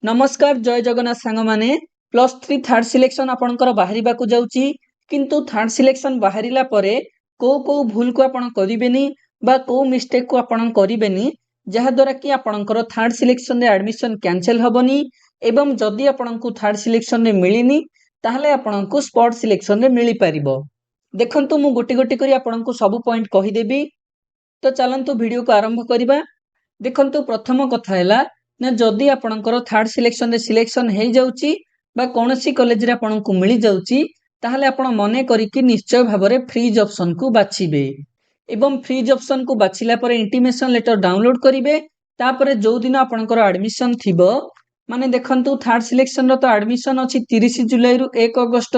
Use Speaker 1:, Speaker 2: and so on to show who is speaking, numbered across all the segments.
Speaker 1: नमस्कार जय जगन्नाथ सांग माने प्लस थ्री थर्ड सिलेक्शन आपणकर बाहरिबा को जाउची किंतु थर्ड सिलेक्शन बाहरिला परे को भूल को आपण करिबेनी बा को मिस्टेक को आपण करिबेनी जहा द्वारा कि आपणकर थर्ड सिलेक्शन रे एडमिशन कैंसिल हबनी एवं जदि आपणको थर्ड सिलेक्शन रे मिलिनी ताहले आपणको स्पॉट सिलेक्शन रे मिली परिबो। देखंतु मु गोटी गोटी करी आपणको सब पॉइंट कहि देबी। तो चलंतु वीडियो को आरंभ करिबा। देखंतु प्रथम कथा हैला ना जदि आपणकर थर्ड सिलेक्शन रे सिलेक्शन हे जाउची बा कोनोसी कॉलेज रे आपणको मिली जाउची ताहले आपण मने करिकि निश्चय भाबरे फ्रीज ऑप्शन को बाछिबे एवं फ्रीज ऑप्शन को बाछिला परे इंटीमेशन लेटर डाउनलोड करिवे। तापरे जो दिन आपणकर एडमिशन थिबो माने देखंतु थर्ड सिलेक्शन रो तो एडमिशन अछि 30 जुलाई रु 1 अगस्त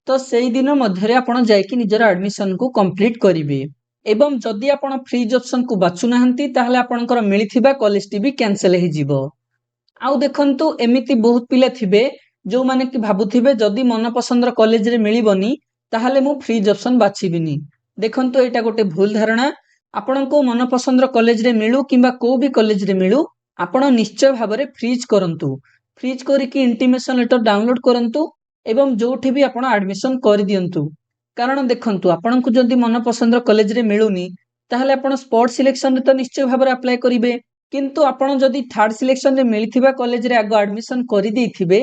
Speaker 1: तो सेई दिन मध्यरे आपण जायकि निजर एडमिशन को कंप्लीट करिवे एवं जदि आपण फ्रीज ऑप्शन को बाछु नाहंती ताहले आपणकर मिलिथिबा कॉलेज टी भी कैंसिल हे जिवो। आउ देखंतु एमिति बहुत पिला थिबे जो माने कि भाबुथिबे जदि मन पसंद रो कॉलेज रे मिलिबोनी ताहले मु फ्रीज ऑप्शन बाछिबिनी। देखंतु एटा गोटे भूल धारणा। आपणको मन पसंद रो कॉलेज रे मिलु किबा को भी कॉलेज रे मिलु आपण निश्चय भाबरे फ्रीज करंतु। फ्रीज करिकि इंटीमेशन लेटर डाउनलोड करंतु एवं जोठी भी आपण एडमिशन करि दियंतु। कारण देखंतु आपणको जदि मन पसंद रो कॉलेज रे मिलुनी ताहले आपण स्पॉट सिलेक्शन रे तो निश्चय भाबरे अप्लाई करिवे किंतु आपण जदि थर्ड सिलेक्शन रे मिलिथिबा कॉलेज रे आगो एडमिशन करि देथिबे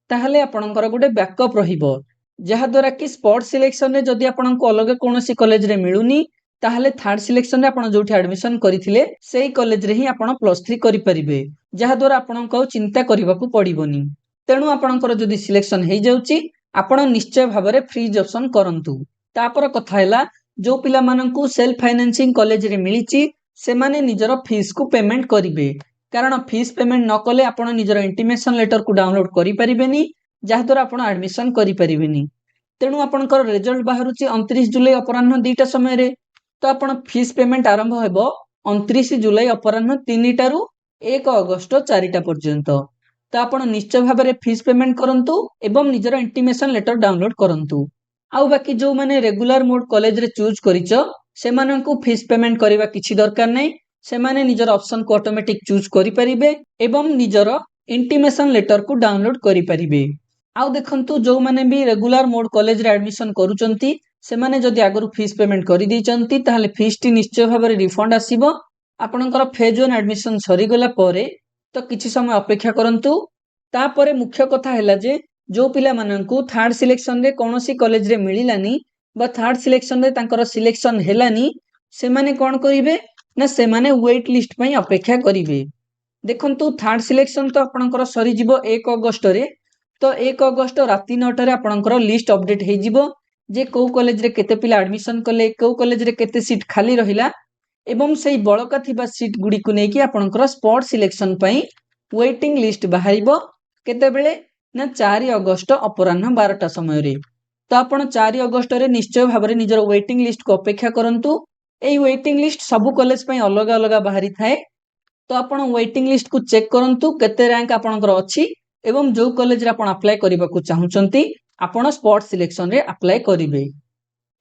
Speaker 1: ताहले आपणकर गोटे बैकअप रहिबो जहा द्वारा कि स्पॉट सिलेक्शन रे जदि आपणको अलग कोनोसी कॉलेज रे मिलुनी ताहले थर्ड सिलेक्शन रे आपण जोठी एडमिशन करिथिले सेही कॉलेज रे ही आपण प्लस 3 करि परिबे जहा द्वारा आपणको चिंता करिबाकू पडिबोनी। तेणु आपणकर जदि सिलेक्शन हे जाउची आपण निश्चय भाबरे फ्रीज ऑप्शन करंतु। तापर कथा हैला जो पिला माननकू सेल्फ फाइनेंसिंग कॉलेज रे मिलिची से माने निजर फीस को पेमेंट करिवे कारण फीस पेमेंट न कले आपण निजर इंटीमेशन लेटर को डाउनलोड करि परिबेनी जहा द्वारा आपण एडमिशन करि परिबेनी। तेणु आपणकर रिजल्ट बाहरुची 29 जुलाई अपराह्न 2टा समय रे तो आपण फीस पेमेंट आरंभ हेबो 29 जुलाई अपराह्न 3टा रु 1 अगस्त 4टा पर्यंत। तो आपण निश्चय भाबरे फीस पेमेंट करंतु एवं निजर इंटीमेशन लेटर डाउनलोड करंतु। आउ बाकी जो माने रेगुलर मोड कॉलेज रे चूज करिचो से माननकू फीस पेमेंट करिवा किछि दरकार नै से माने निजर ऑप्शन को ऑटोमेटिक चूज करि परिबे एवं निजर इंटीमेशन लेटर को डाउनलोड करि परिबे। आउ देखंतु जो माने भी रेगुलर मोड कॉलेज रे एडमिशन करूचंती से माने जदि आगरु फीस पेमेंट करि दैचंती ताहले फीस टी निश्चय भाबरे रिफंड आसीबो। आपणकर फेज 1 एडमिशन सरी गला परे तो किछि समय अपेक्षा करंतु। तापरे मुख्य कथा हैला जे जो पिला माननकू थर्ड सिलेक्शन रे कोनोसी कॉलेज रे मिलिलानी बा थर्ड सिलेक्शन रे तांकर सिलेक्शन हेलानी से माने कोन करिवे ना से माने वेट लिस्ट पई अपेक्षा करिवे। देखंतु थर्ड सिलेक्शन तो आपणकर सरी जिवो 1 अगस्त रे तो 1 अगस्त राती 9 रे आपणकर लिस्ट अपडेट हे जिवो जे को कॉलेज रे केते पिला एडमिशन कले को कॉलेज रे केते सीट खाली रहिला एवं सेही बळका थिबा सीट गुडी को नेकी आपणकर स्पॉट सिलेक्शन पई वेटिंग लिस्ट बाहरिबो केते बेले ना 4 अगस्त अपराह्न 12टा समय रे। तो आपण 4 अगस्त रे निश्चय भाबरे निजर वेटिंग लिस्ट को अपेक्षा करंतु। एई वेटिंग लिस्ट सब कॉलेज पई अलग अलग बाहरी थाए तो आपण वेटिंग लिस्ट को चेक करंतु केते रैंक आपणकर अछि एवं जो कॉलेज रे आपण अप्लाई करिबा को चाहुचंती आपण स्पॉट सिलेक्शन रे अप्लाई करिवे।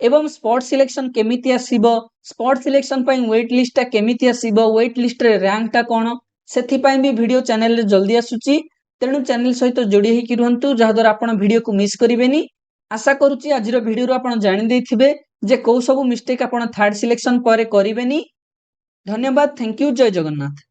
Speaker 1: एवं स्पॉट सिलेक्शन केमिति आसीबो स्पॉट सिलेक्शन पई वेट लिस्ट ता केमिति आसीबो वेट लिस्ट रे रैंक ता कोन सेथि पई भी वीडियो चैनल रे जल्दी आसुची तेणु चैनल सहित जोड़ी होइकि रुहंतु जहा द्वारा आपण वीडियो को मिस करिवेनी। आशा करूची आजिर वीडियो रो आपण जानि दैथिबे जे को सब मिस्टेक आपण थर्ड सिलेक्शन परे करिवेनी। धन्यवाद। Thank you. जय जगन्नाथ।